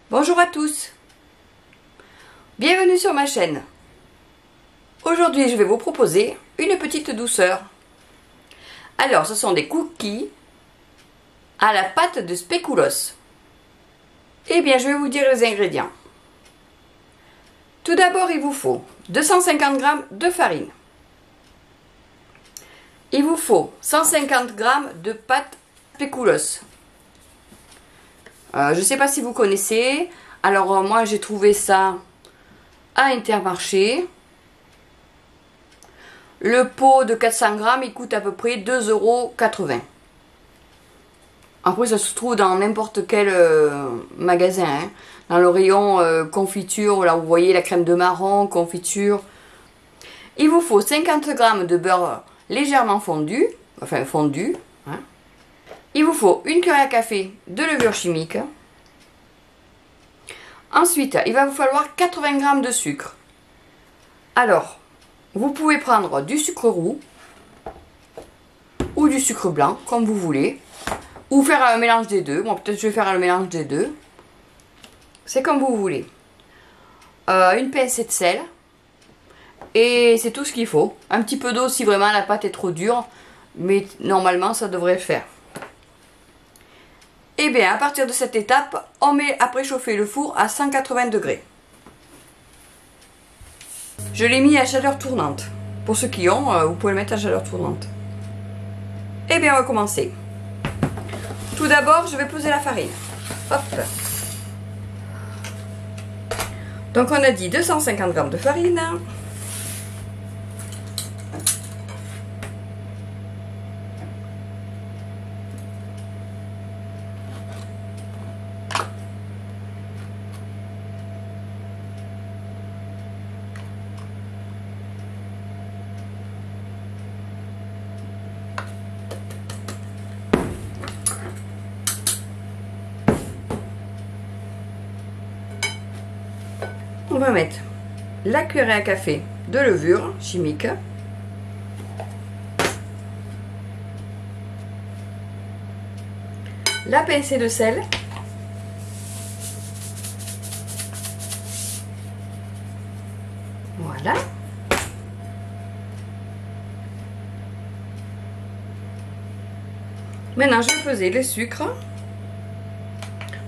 Bonjour à tous, bienvenue sur ma chaîne. Aujourd'hui je vais vous proposer une petite douceur. Alors ce sont des cookies à la pâte de spéculoos. Eh bien je vais vous dire les ingrédients. Tout d'abord il vous faut 250 g de farine. Il vous faut 150 g de pâte spéculoos. Je ne sais pas si vous connaissez. Alors moi j'ai trouvé ça à Intermarché. Le pot de 400 g il coûte à peu près 2,80 €. Après ça se trouve dans n'importe quel magasin. Hein. Dans le rayon confiture, là où vous voyez la crème de marron, confiture. Il vous faut 50 g de beurre légèrement fondu. Enfin fondu. Hein. Il vous faut une cuillère à café de levure chimique. Ensuite, il va vous falloir 80 g de sucre. Alors, vous pouvez prendre du sucre roux ou du sucre blanc, comme vous voulez. Ou faire un mélange des deux. Bon, peut-être je vais faire un mélange des deux. C'est comme vous voulez. Une pincée de sel. Et c'est tout ce qu'il faut. Un petit peu d'eau si vraiment la pâte est trop dure. Mais normalement, ça devrait le faire. Et bien, à partir de cette étape, on met à préchauffer le four à 180 degrés. Je l'ai mis à chaleur tournante. Pour ceux qui ont, vous pouvez le mettre à chaleur tournante. Et bien, on va commencer. Tout d'abord, je vais peser la farine. Hop. Donc, on a dit 250 g de farine. On va mettre la cuillère à café de levure chimique, la pincée de sel, voilà, maintenant je vais peser le sucre.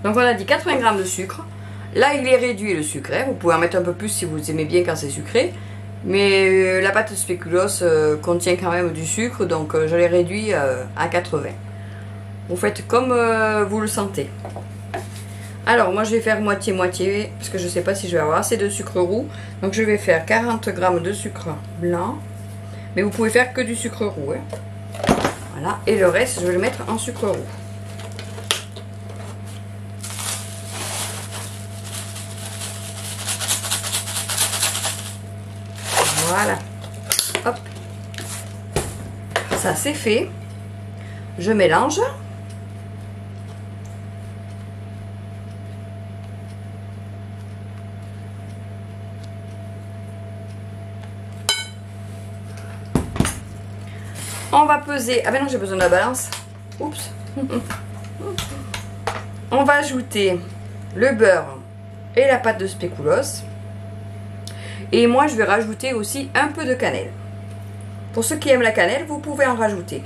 Donc on a dit 80 g de sucre. Là, il est réduit le sucre. Hein. Vous pouvez en mettre un peu plus si vous aimez bien quand c'est sucré. Mais la pâte de spéculoos contient quand même du sucre. Donc, je l'ai réduit à 80. Vous faites comme vous le sentez. Alors, moi, je vais faire moitié-moitié. Parce que je ne sais pas si je vais avoir assez de sucre roux. Donc, je vais faire 40 g de sucre blanc. Mais vous pouvez faire que du sucre roux. Hein. Voilà. Et le reste, je vais le mettre en sucre roux. Voilà, hop, ça c'est fait. Je mélange. On va peser. Ah ben non, j'ai besoin de la balance. Oups. On va ajouter le beurre et la pâte de spéculoos. Et moi, je vais rajouter aussi un peu de cannelle. Pour ceux qui aiment la cannelle, vous pouvez en rajouter.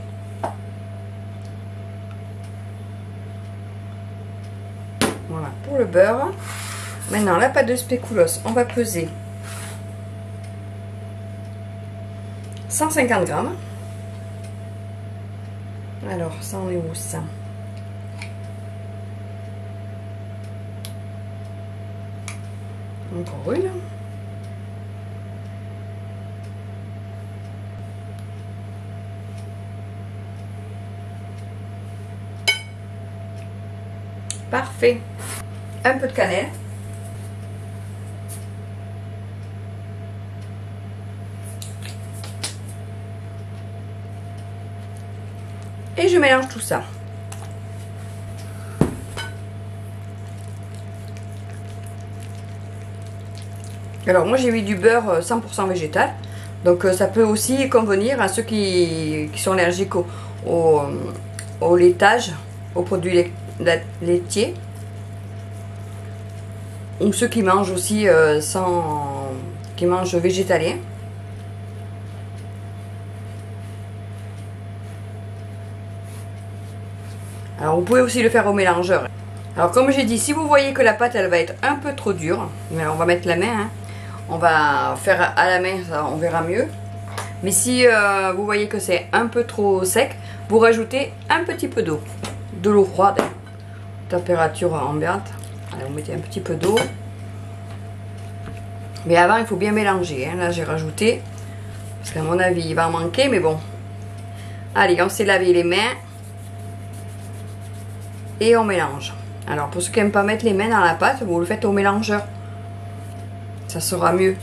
Voilà, pour le beurre. Maintenant, la pâte de spéculoos, on va peser 150 g. Alors, ça, on est où ça? Encore une. Parfait. Un peu de cannelle. Et je mélange tout ça. Alors moi j'ai mis du beurre 100% végétal. Donc ça peut aussi convenir à ceux qui sont allergiques au laitage, aux produits laitiers. ou ceux qui mangent aussi qui mangent végétalien. Alors vous pouvez aussi le faire au mélangeur. Alors comme j'ai dit, si vous voyez que la pâte elle va être un peu trop dure, mais on va mettre la main, hein. On va faire à la main, ça, on verra mieux. Mais si vous voyez que c'est un peu trop sec, vous rajoutez un petit peu d'eau. De l'eau froide, température ambiante. Allez, vous mettez un petit peu d'eau. Mais avant, il faut bien mélanger, hein. Là, j'ai rajouté. Parce qu'à mon avis, il va en manquer, mais bon. Allez, on s'est lavé les mains. Et on mélange. Alors, pour ceux qui n'aiment pas mettre les mains dans la pâte, vous le faites au mélangeur. Ça sera mieux.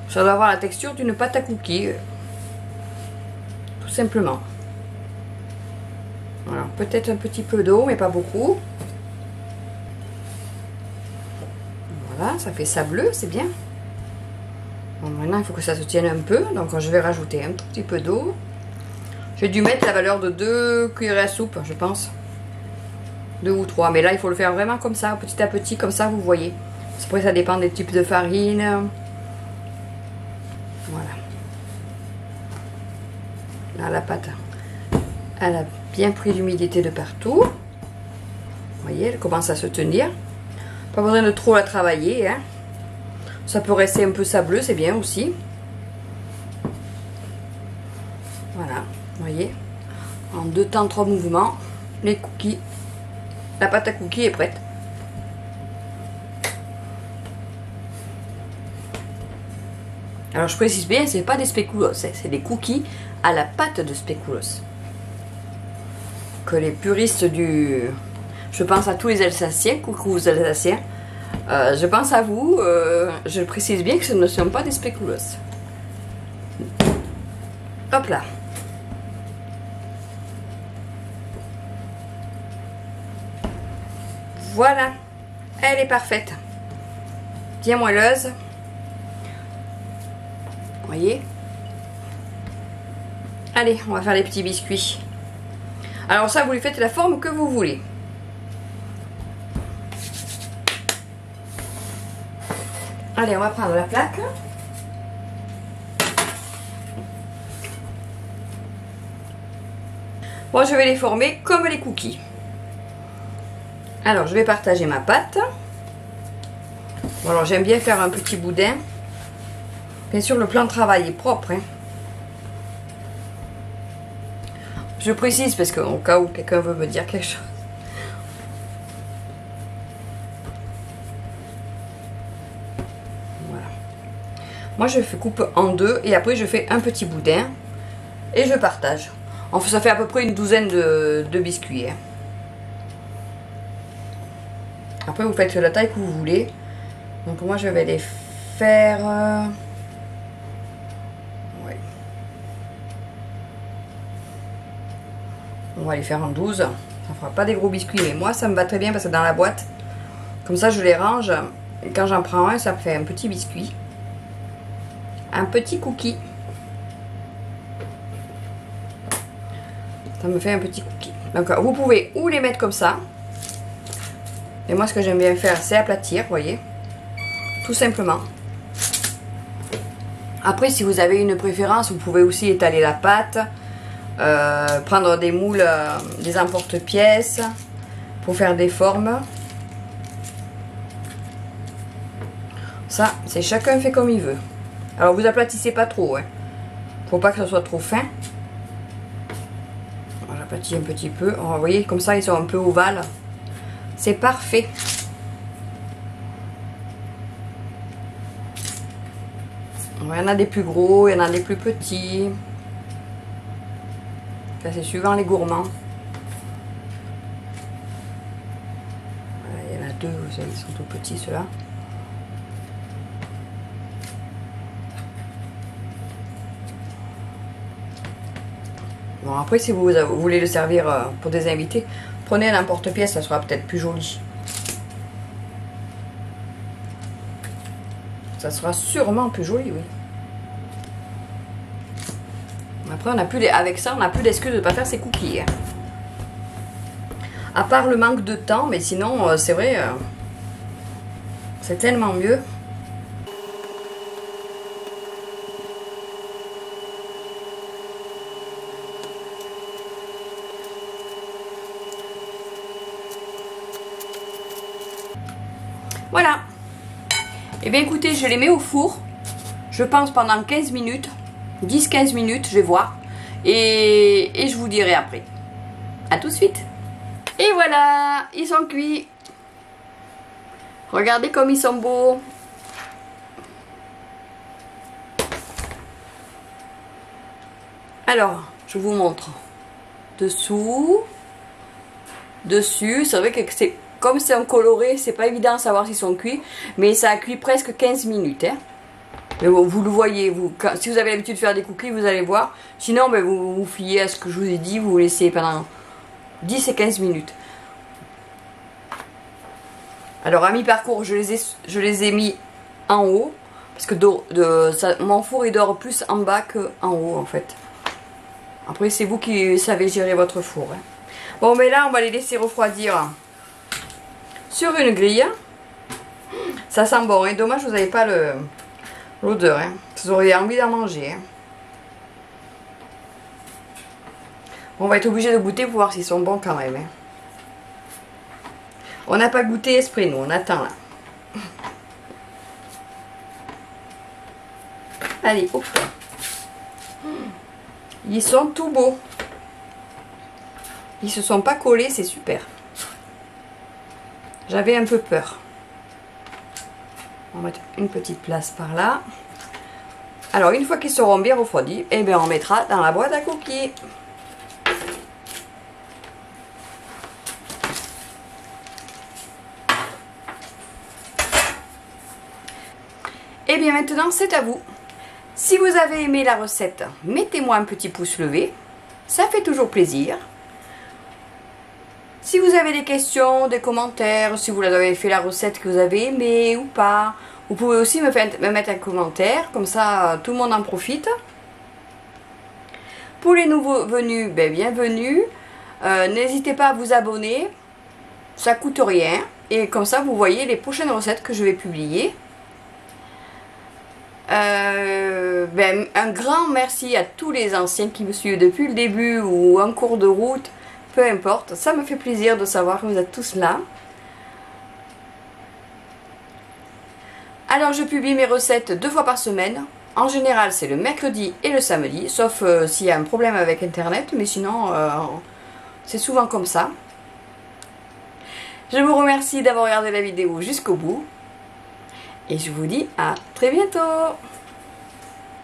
Ça doit avoir la texture d'une pâte à cookies. Tout simplement. Alors, peut-être un petit peu d'eau, mais pas beaucoup. Voilà, ça fait sableux, c'est bien. Bon, maintenant, il faut que ça se tienne un peu. Donc, je vais rajouter un tout petit peu d'eau. J'ai dû mettre la valeur de 2 cuillerées à soupe, je pense. 2 ou 3. Mais là, il faut le faire vraiment comme ça, petit à petit, comme ça, vous voyez. Après, ça dépend des types de farine. Voilà. Là, la pâte, elle a bien pris l'humidité de partout. Vous voyez, elle commence à se tenir. Pas besoin de trop la travailler, hein. Ça peut rester un peu sableux, c'est bien aussi. Voilà, vous voyez. En 2 temps, 3 mouvements, les cookies, la pâte à cookies est prête. Alors je précise bien, c'est pas des spéculoos, c'est des cookies à la pâte de spéculoos. Que les puristes du... Je pense à tous les Alsaciens, coucou aux Alsaciens. Je pense à vous, je précise bien que ce ne sont pas des spéculoos. Hop là. Voilà, elle est parfaite. Bien moelleuse. Vous voyez? Allez, on va faire les petits biscuits. Alors ça, vous lui faites la forme que vous voulez. Allez, on va prendre la plaque. Moi, je vais les former comme les cookies. Alors, je vais partager ma pâte. Bon, alors, j'aime bien faire un petit boudin. Bien sûr, le plan de travail est propre, hein. Je précise parce qu'au cas où quelqu'un veut me dire quelque chose. Voilà. Moi, je fais coupe en 2 et après, je fais un petit boudin et je partage. Enfin, ça fait à peu près une douzaine de biscuits, hein. Après, vous faites la taille que vous voulez. Donc, moi, je vais les faire... Ouais. On va les faire en 12. Ça fera pas des gros biscuits, mais moi, ça me va très bien parce que dans la boîte, comme ça, je les range. Et quand j'en prends un, ça me fait un petit biscuit. Un petit cookie. Ça me fait un petit cookie. Donc, vous pouvez ou les mettre comme ça. Et moi, ce que j'aime bien faire, c'est aplatir, vous voyez. Tout simplement. Après, si vous avez une préférence, vous pouvez aussi étaler la pâte. Prendre des moules, des emporte-pièces pour faire des formes. Ça, c'est chacun fait comme il veut. Alors, vous aplatissez pas trop, hein. Faut pas que ça soit trop fin. J'aplatis un petit peu. Vous voyez, comme ça, ils sont un peu ovales. C'est parfait. Il y en a des plus gros, il y en a des plus petits. C'est suivant les gourmands. Voilà, il y en a 2, ils sont tout petits ceux-là. Bon, après, si vous voulez le servir pour des invités, prenez un emporte-pièce, ça sera peut-être plus joli. Ça sera sûrement plus joli, oui. Après, on a plus avec ça, on n'a plus d'excuse de ne pas faire ses cookies. Hein. À part le manque de temps, mais sinon, c'est vrai, c'est tellement mieux. Voilà. Et bien écoutez, je les mets au four. Je pense pendant 15 minutes. 10-15 minutes, je vais voir. Et je vous dirai après. A tout de suite. Et voilà, ils sont cuits. Regardez comme ils sont beaux. Alors, je vous montre. Dessous. Dessus. C'est vrai que c'est... Comme c'est un coloré, c'est pas évident de savoir s'ils sont cuits. Mais ça a cuit presque 15 minutes. Hein. Mais bon, vous le voyez. Si vous avez l'habitude de faire des cookies, vous allez voir. Sinon, ben, vous fiez à ce que je vous ai dit. Vous laissez pendant 10 et 15 minutes. Alors, à mi-parcours, je les ai mis en haut. Parce que mon four, il dort plus en bas qu'en haut, en fait. Après, c'est vous qui savez gérer votre four. Hein. Bon, mais là, on va les laisser refroidir. Sur une grille. Ça sent bon. Hein. Dommage, vous n'avez pas l'odeur. Hein. Vous auriez envie d'en manger. Hein. On va être obligé de goûter pour voir s'ils sont bons quand même. Hein. On n'a pas goûté exprès, nous. On attend là. Allez, hop. Ils sont tout beaux. Ils se sont pas collés, c'est super. J'avais un peu peur. On va mettre une petite place par là. Alors, une fois qu'ils seront bien refroidis, eh bien, on mettra dans la boîte à cookies. Et bien, maintenant, c'est à vous. Si vous avez aimé la recette, mettez-moi un petit pouce levé. Ça fait toujours plaisir. Si vous avez des questions, des commentaires, si vous avez fait la recette que vous avez aimée ou pas, vous pouvez aussi me mettre un commentaire, comme ça tout le monde en profite. Pour les nouveaux venus, ben, bienvenue. N'hésitez pas à vous abonner, ça coûte rien. Et comme ça vous voyez les prochaines recettes que je vais publier. Ben, un grand merci à tous les anciens qui me suivent depuis le début ou en cours de route. Peu importe, ça me fait plaisir de savoir que vous êtes tous là. Alors je publie mes recettes 2 fois par semaine. En général c'est le mercredi et le samedi, sauf s'il y a un problème avec internet, mais sinon c'est souvent comme ça. Je vous remercie d'avoir regardé la vidéo jusqu'au bout. Et je vous dis à très bientôt.